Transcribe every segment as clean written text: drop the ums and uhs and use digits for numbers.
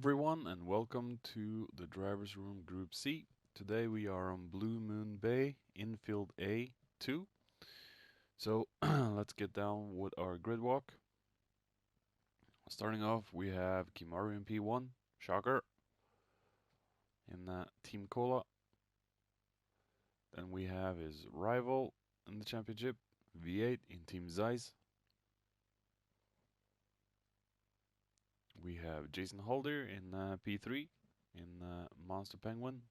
everyone, and welcome to the Drivers Room Group C. Today we are on Blue Moon Bay, Infield A2. So let's get down with our grid walk. Starting off, we have Kimaru in P1, shocker, in Team Cola. Then we have his rival in the championship, V8 in Team Zeiss. We have Jason Holder in P3 in Monster Penguin.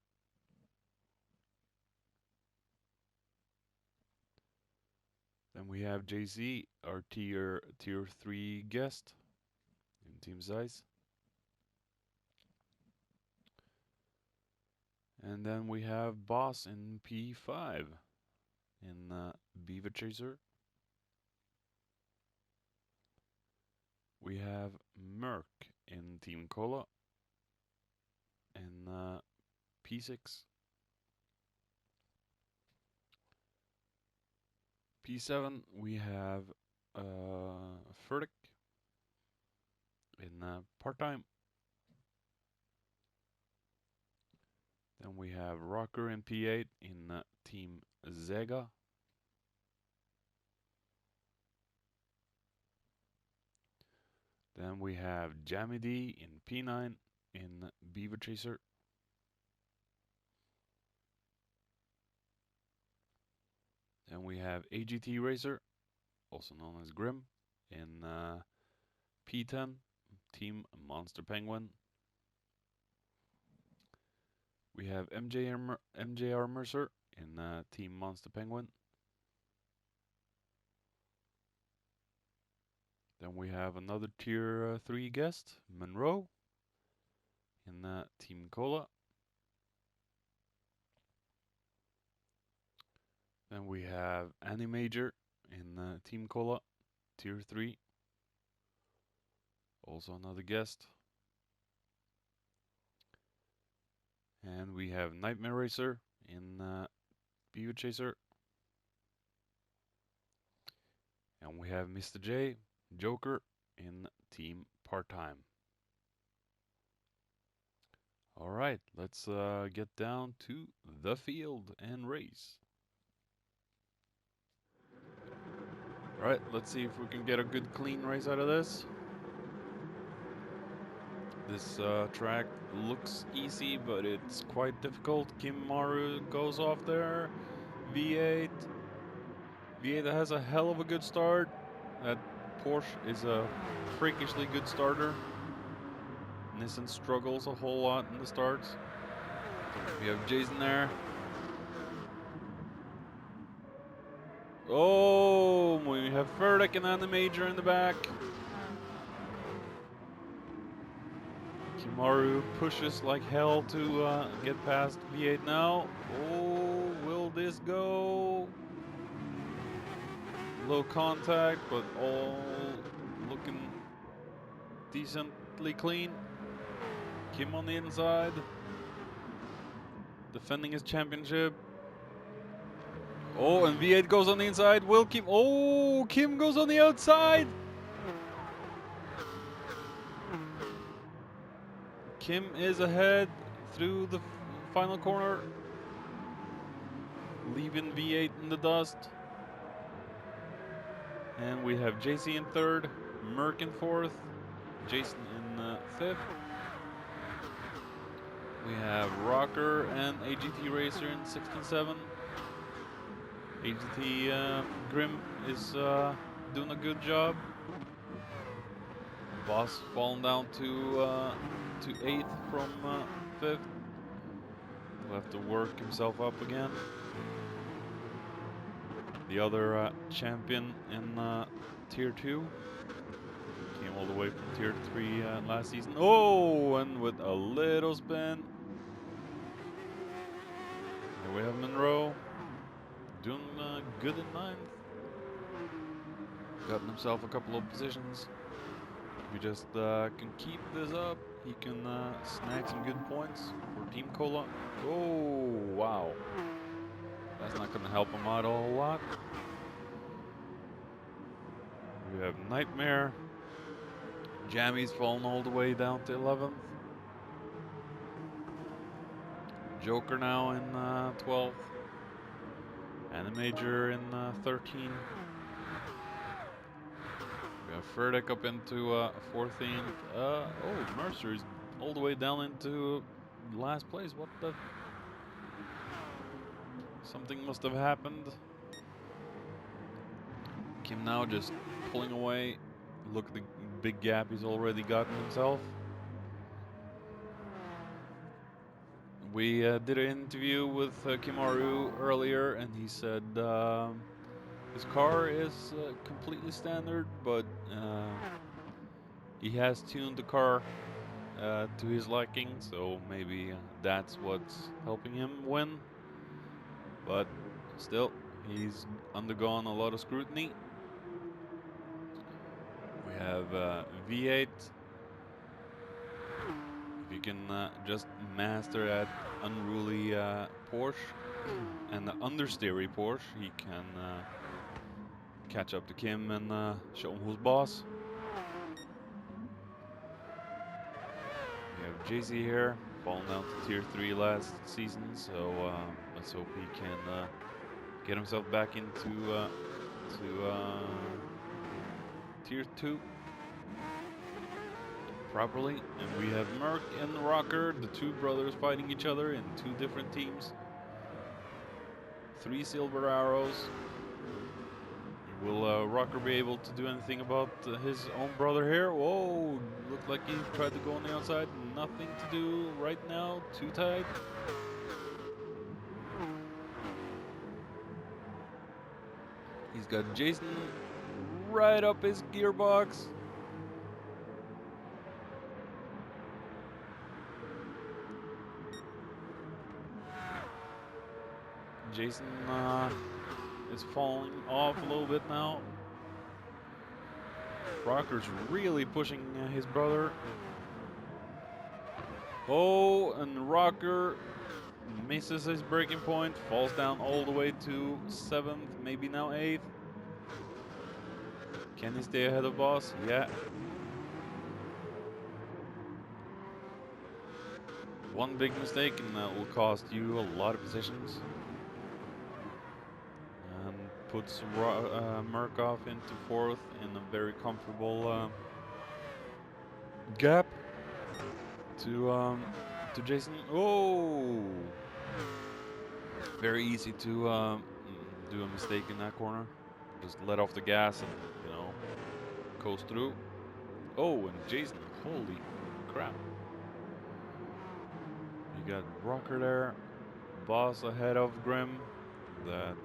Then we have JC, our tier 3 guest in Team Zeiss. And then we have Boss in P5 in Beaver Chaser. We have Merc in Team Cola in P6. P7 we have Furtick in part-time. Then we have Rocker in P8 in Team Zega. Then we have Jammy D in P9 in Beaver Chaser. Then we have AGT Racer, also known as Grim, in P10, Team Monster Penguin. We have MJR Mercer in Team Monster Penguin. Then we have another tier 3 guest, Monroe, in Team Cola. Then we have Animajor in Team Cola, tier 3. Also another guest. And we have Nightmare Racer in Beaver Chaser. And we have Mr. J, Joker, in Team Part-Time. Alright, let's get down to the field and race. Alright, let's see if we can get a good clean race out of this. This track looks easy, but it's quite difficult. Kimaru goes off there. V8 has a hell of a good start. That Porsche is a freakishly good starter. Nissan struggles a whole lot in the starts. We have Jason there. Oh, we have Furtick and Animajor in the back. Kimaru pushes like hell to get past V8 now. Oh, will this go? Low contact, but all looking decently clean. Kim on the inside, defending his championship. Oh, and V8 goes on the inside. Will Kim? Oh, Kim goes on the outside. Kim is ahead through the final corner, leaving V8 in the dust. And we have JC in third, Merc in fourth, Jason in fifth. We have Rocker and AGT Racer in 6th and 7th. AGT Grim is doing a good job. Boss falling down to 8th from 5th. He'll have to work himself up again. The other champion in Tier 2 came all the way from Tier 3 last season. Oh, and with a little spin. Here we have Monroe doing good in 9th. Gotten himself a couple of positions. If we just can keep this up, he can snag some good points for Team Cola. Oh, wow. That's not going to help him out a whole lot. We have Nightmare. Jammy's fallen all the way down to 11th. Joker now in 12th. Animator in 13. We have Furtick up into 14th. Oh, Mercer is all the way down into last place. What the? Something must have happened. Kim now just pulling away. Look at the big gap he's already gotten himself. We did an interview with Kimaru earlier, and he said his car is completely standard, but he has tuned the car to his liking, so maybe that's what's helping him win. But still, he's undergone a lot of scrutiny. We have V8. If you can just master that unruly Porsche and the understeery Porsche, he can catch up to Kim and show him who's boss. We have JC here, falling down to Tier 3 last season, so let's hope he can get himself back into Tier 2 properly. And we have Merc and Rocker, the two brothers fighting each other in two different teams. 3 silver arrows. Will Rocker be able to do anything about his own brother here? Whoa, looked like he tried to go on the outside. Nothing to do right now, too tight. He's got Jason right up his gearbox. Jason is falling off a little bit now. Rocker's really pushing his brother. Oh, and Rocker misses his breaking point, falls down all the way to 7th, maybe now 8th. Can he stay ahead of boss? Yeah. One big mistake and that will cost you a lot of positions. And puts Murkoff into 4th in a very comfortable gap to Jason. Oh! Very easy to do a mistake in that corner. Just let off the gas and, you know, coast through. Oh, and Jason, holy crap. You got Rocker there, boss ahead of Grim. That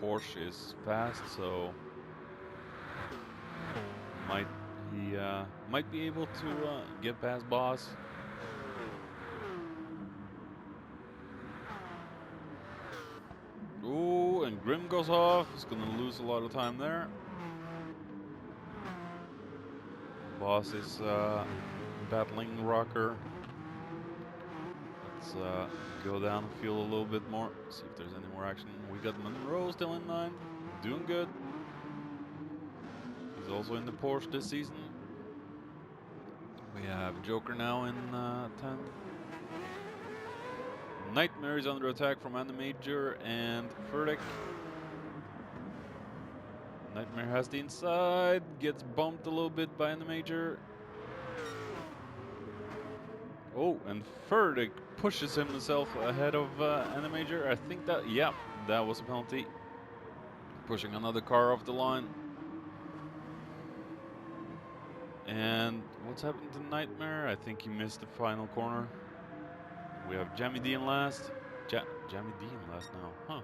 Porsche is fast, so might be able to get past boss. Ooh, and Grim goes off. He's gonna lose a lot of time there. Boss is battling Rocker. Let's go down and feel a little bit more. See if there's any more action. We got Monroe still in 9, doing good. He's also in the Porsche this season. We have Joker now in 10. Nightmare is under attack from Animator and Furtick. Nightmare has the inside, gets bumped a little bit by Animator. Oh, and Furtick pushes himself ahead of Animator. I think that, yeah, that was a penalty. Pushing another car off the line. And what's happened to Nightmare? I think he missed the final corner. We have Jammy D in last. Jammy D in last now, huh?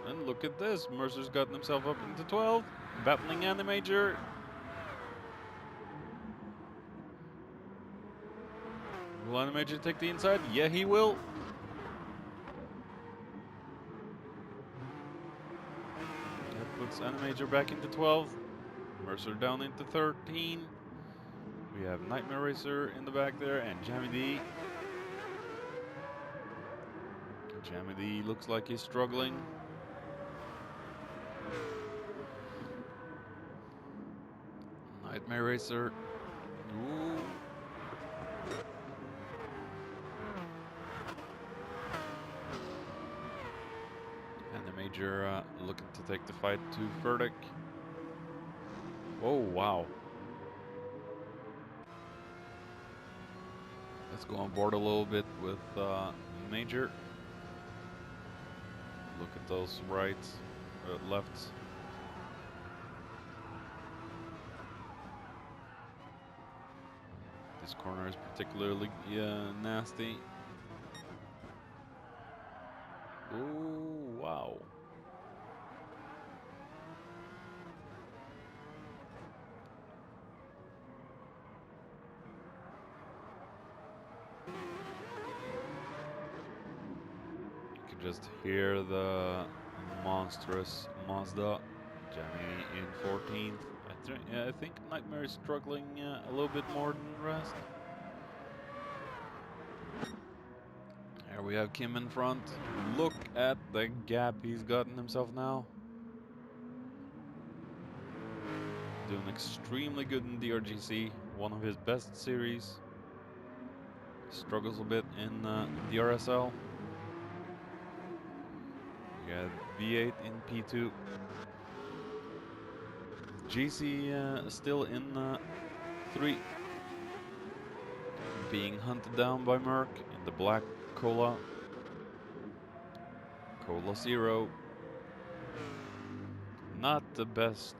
And look at this, Mercer's gotten himself up into 12, battling Animator. Will Animator take the inside? Yeah, he will. That puts Animator back into 12. Mercer down into 13. We have Nightmare Racer in the back there and Jammy D. Jammy D looks like he's struggling. Nightmare Racer. Ooh. Major looking to take the fight to Furtick. Oh, wow. Let's go on board a little bit with Major. Look at those rights, lefts. This corner is particularly nasty. Oh, wow. You can just hear the monstrous Mazda jamming in 14th. I think Nightmare is struggling a little bit more than the rest. Here we have Kim in front. Look at the gap he's gotten himself now. Doing extremely good in DRGC, one of his best series. Struggles a bit in DRSL. We got V8 in P2. GC still in 3. Being hunted down by Merc in the black Cola. Cola Zero. Not the best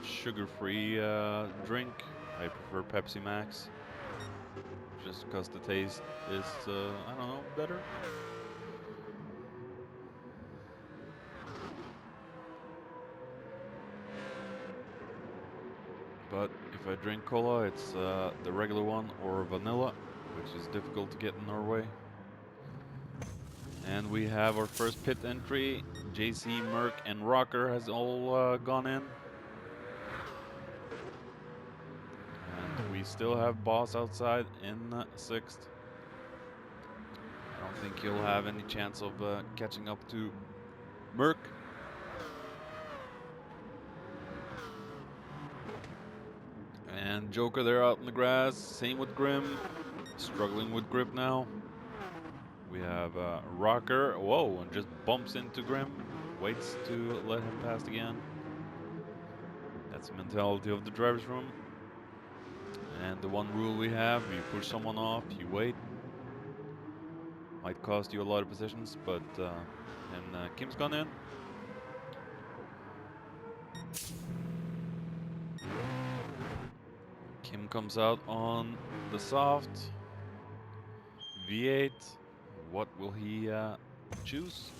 sugar-free drink. I prefer Pepsi Max. Just because the taste is, I don't know, better. But if I drink cola, it's the regular one or vanilla, which is difficult to get in Norway. And we have our first pit entry. JC, Merc, and Rocker has all gone in. And we still have Boss outside in 6th. I don't think he'll have any chance of catching up to Merc. And Joker there out in the grass. Same with Grim. Struggling with grip now. We have Rocker. Whoa, and just bumps into Grim. Waits to let him pass again. That's the mentality of the driver's room. And the one rule we have, you push someone off, you wait. Might cost you a lot of positions, but and Kim's gone in. Kim comes out on the soft. V8. What will he choose?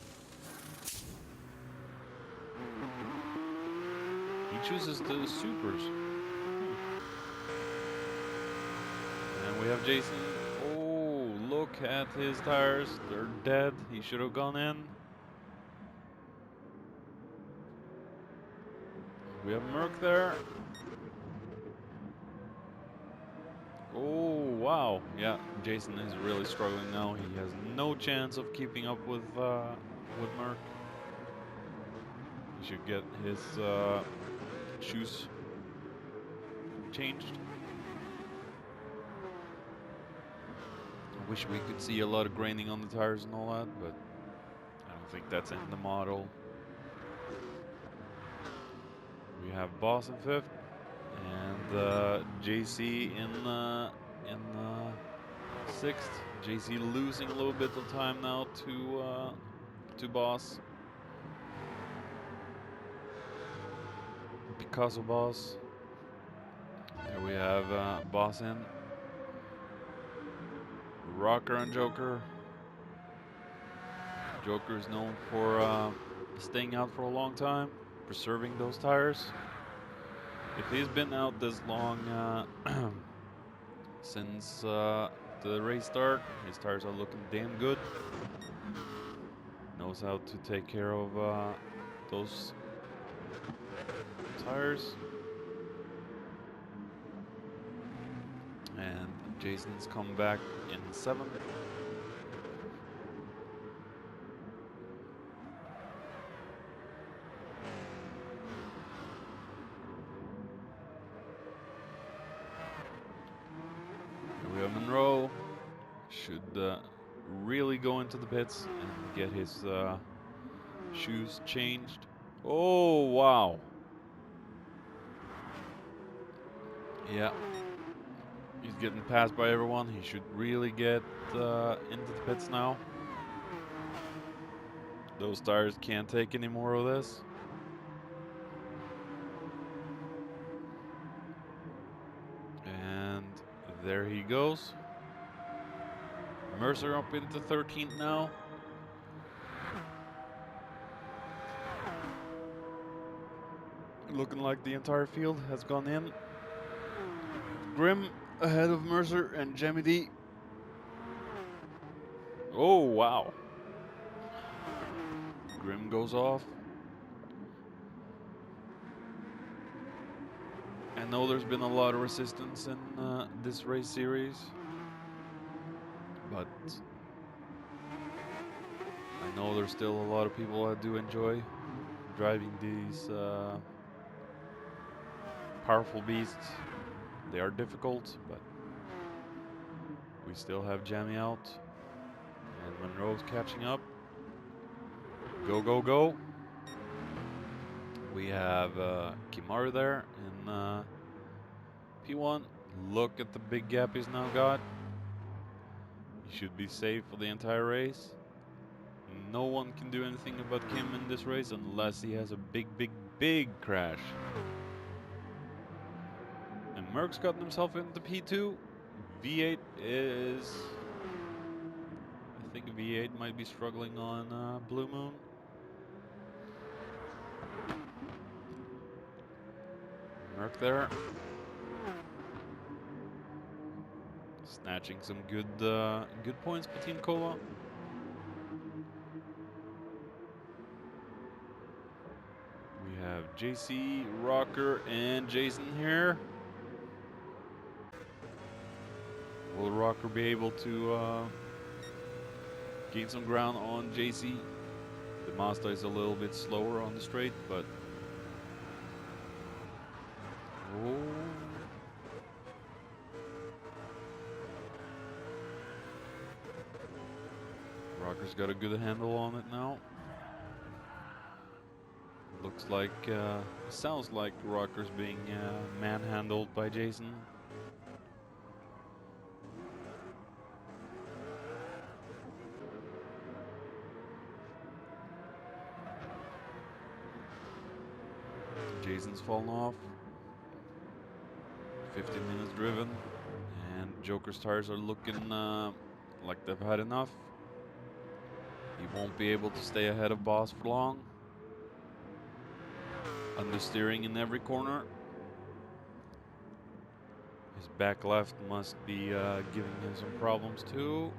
He chooses the supers. And we have Jason. Oh, look at his tires. They're dead. He should have gone in. We have Merc there. Oh, wow. Yeah, Jason is really struggling now. He has no chance of keeping up with Merc. He should get his shoes changed. I wish we could see a lot of graining on the tires and all that, but I don't think that's in the model. We have Boss in 5th. And JC in 6th. JC losing a little bit of time now to Boss. Because of Boss. There we have Boss in. Rocker and Joker. Joker is known for staying out for a long time, preserving those tires. If he's been out this long since the race start, his tires are looking damn good. Knows how to take care of those tires. And Jason's come back in 7th. Monroe should really go into the pits and get his Shoes changed. Oh, wow. Yeah. He's getting passed by everyone. He should really get into the pits now. Those tires can't take any more of this. And there he goes. Mercer up into 13th now. Looking like the entire field has gone in. Grim ahead of Mercer and Jemmy D. Oh, wow. Grim goes off. I know there's been a lot of resistance in this race series, but I know there's still a lot of people that do enjoy driving these powerful beasts. They are difficult, but we still have Jammy out, and Monroe's catching up. Go, go, go. We have Kimaru there in P1. Look at the big gap he's now got. He should be safe for the entire race. No one can do anything about Kim in this race unless he has a big, big, big crash. And Merck's gotten himself into P2. V8 is... I think V8 might be struggling on Blue Moon. Merck there. Snatching some good points for Team Cola. We have JC, Rocker, and Jason here. Will Rocker be able to gain some ground on JC? The Mazda is a little bit slower on the straight, but... Oh. Rocker's got a good handle on it now. Looks like, sounds like Rocker's being manhandled by Jason. Jason's fallen off. 15 minutes driven, and Joker's tires are looking like they've had enough. He won't be able to stay ahead of Boss for long. Understeering in every corner. His back left must be giving him some problems too.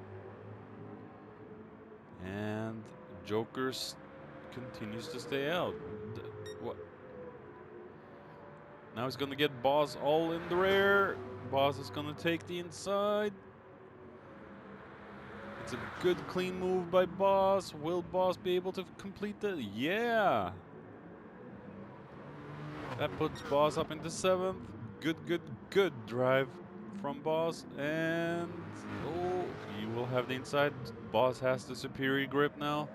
And Joker's continues to stay out. What? Now he's gonna get Boss all in the rear. Boss is gonna take the inside. It's a good clean move by Boss. Will Boss be able to complete that? Yeah. That puts Boss up into 7th. Good drive from Boss. And oh, you will have the inside. Boss has the superior grip now.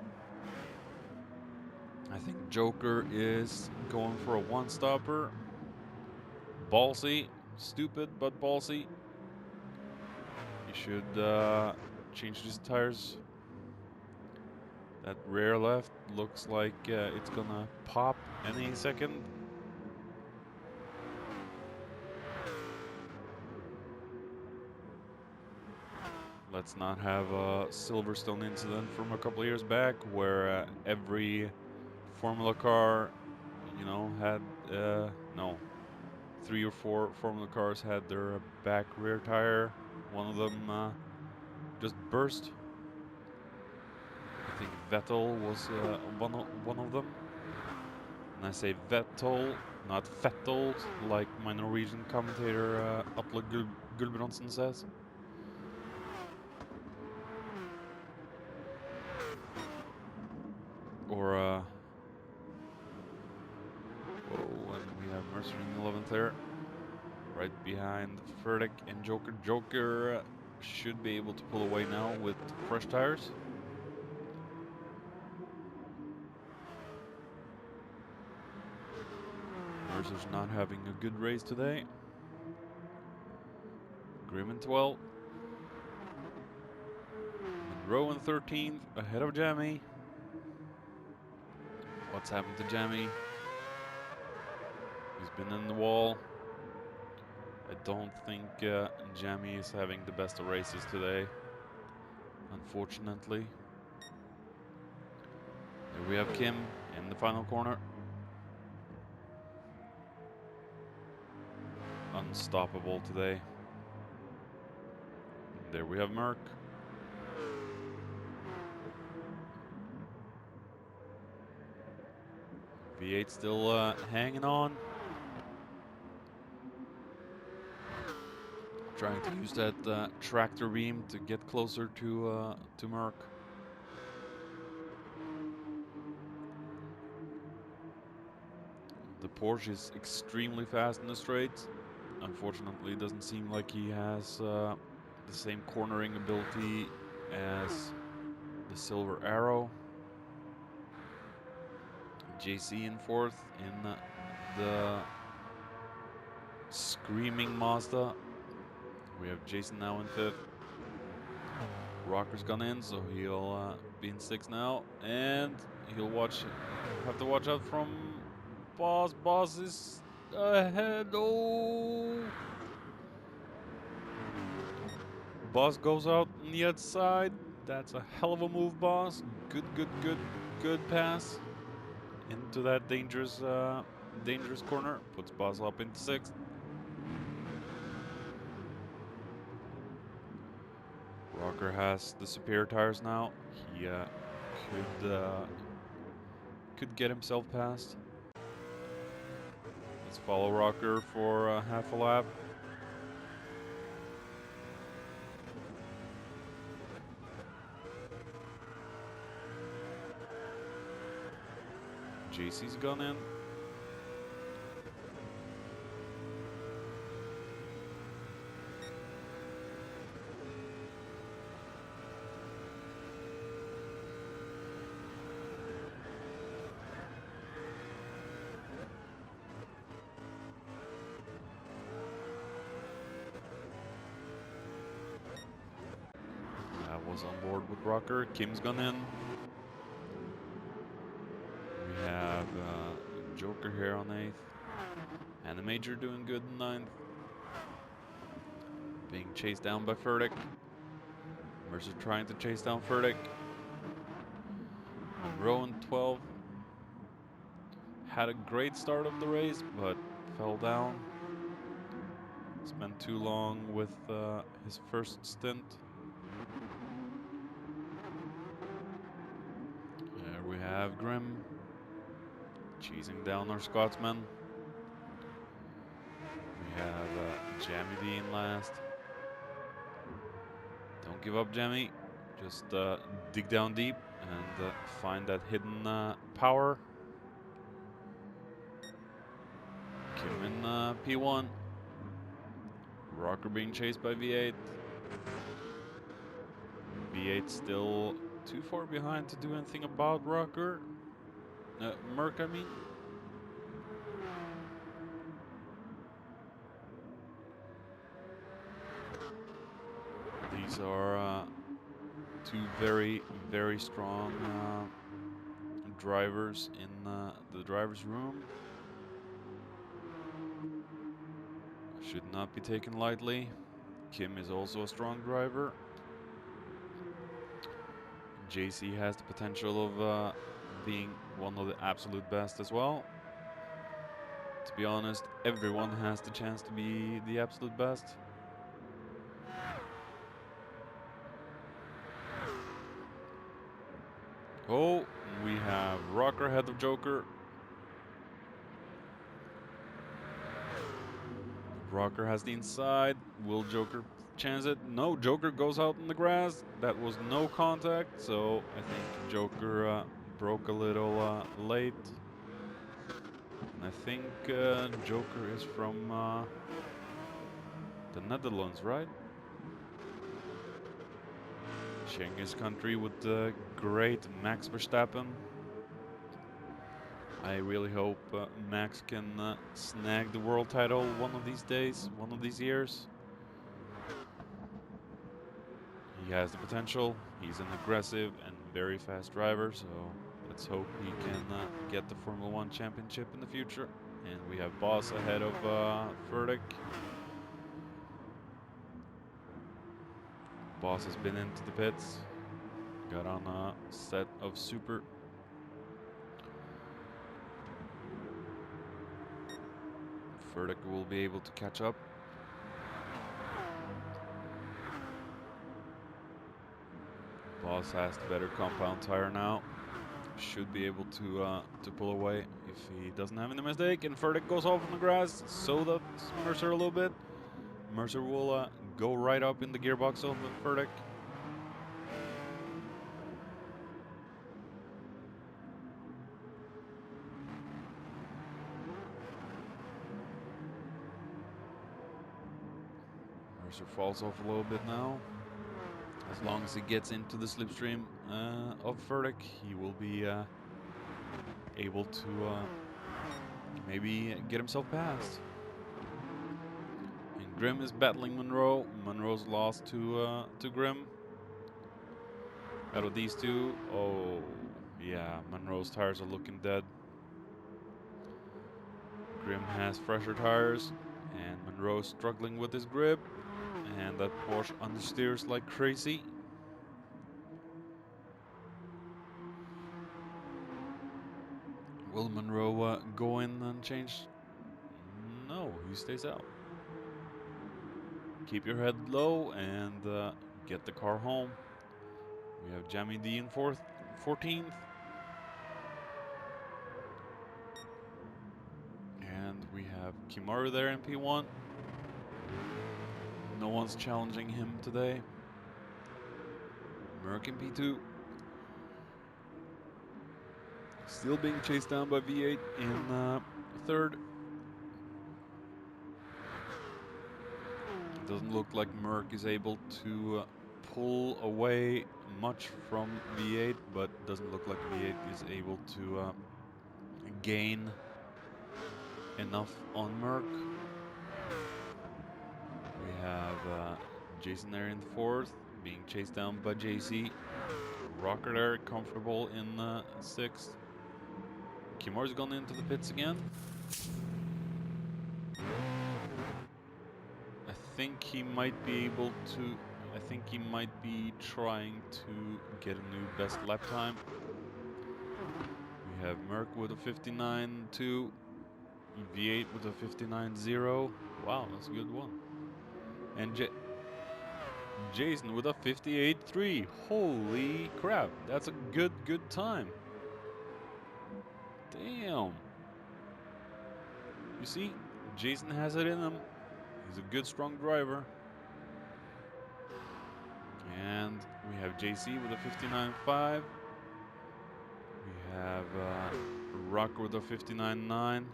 I think Joker is going for a one-stopper. Ballsy. Stupid, but ballsy. He should change his tires. That rear left looks like it's gonna pop any second. Let's not have a Silverstone incident from a couple of years back where every Formula car, you know, had, no, 3 or 4 Formula cars had their back rear tire. One of them just burst. I think Vettel was one of them. And I say Vettel, not Vettel, like my Norwegian commentator Atle Gulbrandsen says. Or, oh, and we have Mercer in 11th there. Right behind Furtick and Joker. Joker should be able to pull away now with fresh tires. Mercer's not having a good race today. Grim in 12th. Monroe in 13th, ahead of Jamie. What's happened to Jamie? He's been in the wall. I don't think Jamie is having the best of races today, unfortunately. There we have Kim in the final corner. Unstoppable today. There we have Merck. V8 still hanging on. Trying to use that tractor beam to get closer to Merck. The Porsche is extremely fast in the straights. Unfortunately, it doesn't seem like he has the same cornering ability as the Silver Arrow. JC in 4th in the Screaming Mazda. We have Jason now in 5th. Rocker's gone in, so he'll be in 6th now, and he'll have to watch out from Boss. Boss is ahead. Oh! Boss goes out on the outside. That's a hell of a move, Boss. Good pass into that dangerous corner. Puts Boss up into 6th. Rocker has the superior tires now. He could get himself past. Let's follow Rocker for half a lap. JC's gone in. Was on board with Rocker. Kim's gone in. We have Joker here on 8th. And the Major doing good in 9th. Being chased down by Furtick. Mercer trying to chase down Furtick. Monroe in 12th. Had a great start of the race, but fell down. Spent too long with his first stint. We have Grim cheesing down our Scotsman. We have Jamie D in last. Don't give up, Jamie. Just dig down deep and find that hidden power. Kim in P1. Rocker being chased by V8. V8 still too far behind to do anything about Rocker. Merck, I mean. These are two very strong drivers in the driver's room. Should not be taken lightly. Kim is also a strong driver. JC has the potential of being one of the absolute best as well. To be honest, everyone has the chance to be the absolute best. Oh, we have Rocker ahead of Joker. Rocker has the inside. Will Joker chance it? No, Joker goes out in the grass. That was no contact, so I think Joker broke a little late. And I think Joker is from the Netherlands, right? Schengen's country with the great Max Verstappen. I really hope Max can snag the world title one of these days, one of these years. He has the potential. He's an aggressive and very fast driver, so let's hope he can get the Formula 1 championship in the future. And we have Boss ahead of Furtick. Boss has been into the pits, got on a set of super. Furtick will be able to catch up. Boss has the better compound tire now. Should be able to pull away if he doesn't have any mistake. And Furtick goes off on the grass, so does Mercer a little bit. Mercer will go right up in the gearbox of Furtick. Mercer falls off a little bit now. As long as he gets into the slipstream of Furtick, he will be able to maybe get himself past. And Grimm is battling Monroe. Monroe's lost to Grimm. Out of these two, oh yeah, Monroe's tires are looking dead. Grimm has fresher tires, and Monroe's struggling with his grip. And that Porsche understeers like crazy. Will Monroe go in and change? No, he stays out. Keep your head low and get the car home. We have Jamie D in 14th. And we have Kimaru there in P1. No one's challenging him today. Merck in P2. Still being chased down by V8 in 3rd. It doesn't look like Merck is able to pull away much from V8, but it doesn't look like V8 is able to gain enough on Merck. We have Jason there in 4th, being chased down by JC. Rocker there, comfortable in 6th. Kimaru's gone into the pits again. I think he might be able to. I think he might be trying to get a new best lap time. We have Merck with a 59.2, V8 with a 59.0. Wow, that's a good one. And Jason with a 58.3. Holy crap, that's a good time. Damn. You see, Jason has it in him. He's a good, strong driver. And we have JC with a 59.5. We have Rocker with a 59.9.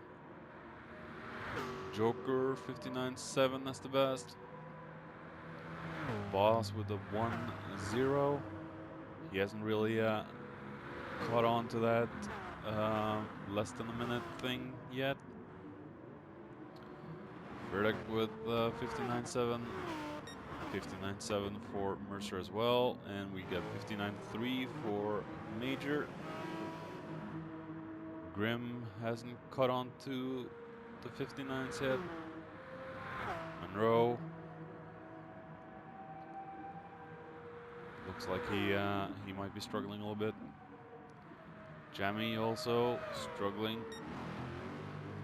Joker 59.7, that's the best. Boss with a 1.0. He hasn't really caught on to that less than a minute thing yet. Furtick with 59.7. 59.7 for Mercer as well, and we got 59.3 for Major. Grimm hasn't caught on to the 59s yet. Monroe looks like he might be struggling a little bit. Jamie also struggling.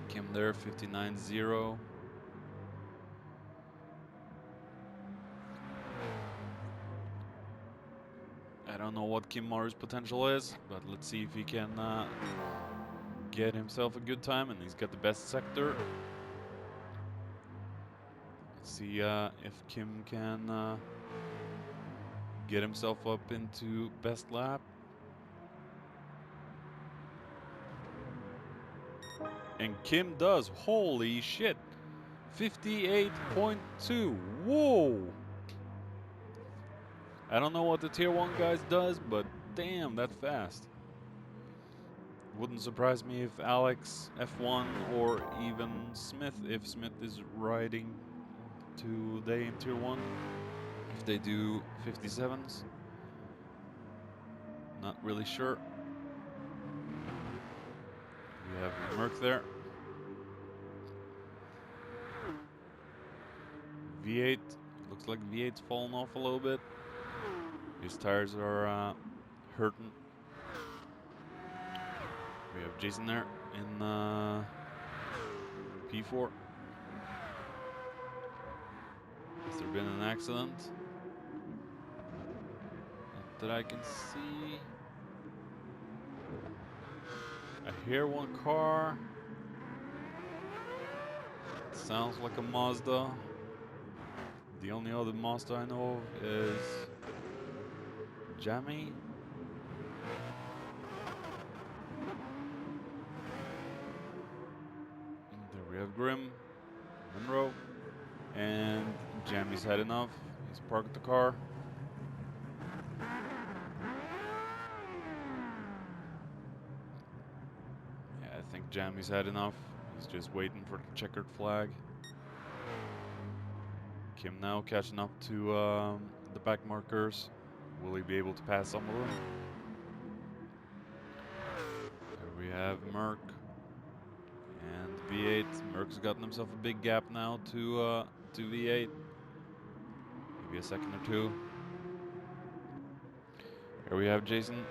Kim there, 59.0. I don't know what Kimaru's potential is, but let's see if he can get himself a good time, and he's got the best sector. Let's see if Kim can get himself up into best lap. And Kim does. Holy shit. 58.2. Whoa. I don't know what the tier 1 guys does, but damn, that's fast. Wouldn't surprise me if Alex F1 or even Smith, if Smith is riding today in Tier 1, if they do 57s. Not really sure. We have Merc there. V8, looks like V8's fallen off a little bit. His tires are hurting. We have Jason there in P4. Has there been an accident? Not that I can see. I hear one car. It sounds like a Mazda. The only other Mazda I know of is Jammy. There we have Grim, Monroe, and Jammy's had enough. He's parked the car. Yeah, I think Jammy's had enough. He's just waiting for the checkered flag. Kim now catching up to the back markers. Will he be able to pass some of them? There we have Merc and V8. Merc's gotten himself a big gap now to V8. Maybe a second or two. Here we have Jason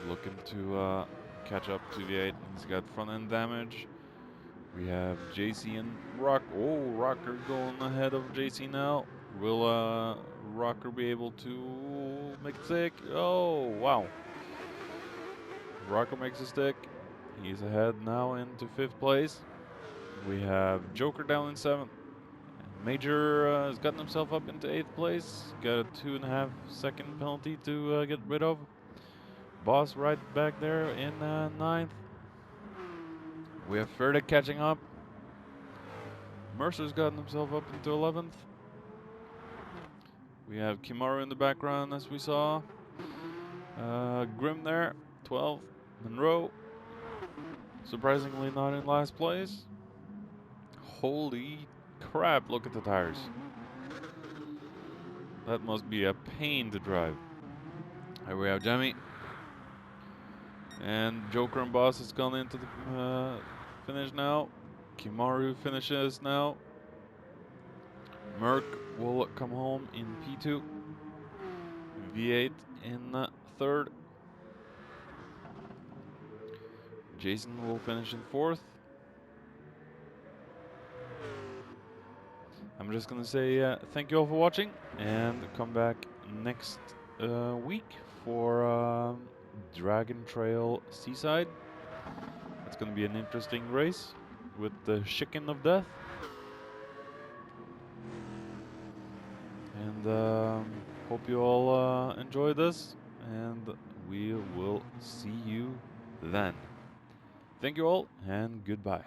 looking to catch up to V8. He's got front end damage. We have JC and Rock. Oh, Rocker going ahead of JC now. Will Rocker be able to make a stick? Oh, wow. Rocker makes a stick. He's ahead now into 5th place. We have Joker down in 7th. Major has gotten himself up into 8th place. Got a 2.5 second penalty to get rid of. Boss right back there in 9th. We have Ferdic catching up. Mercer's gotten himself up into 11th. We have Kimaru in the background, as we saw. Grim there, 12th. Monroe, surprisingly not in last place. Holy crap, look at the tires. That must be a pain to drive. Here we have Jamie. And Joker and Boss has gone into the finish now. Kimaru finishes now. Merc will come home in P2. V8 in 3rd. Jason will finish in 4th. I'm just gonna say thank you all for watching, and come back next week for Dragon Trail Seaside. It's gonna be an interesting race with the Chicken of Death. And hope you all enjoy this, and we will see you then. Thank you all, and goodbye.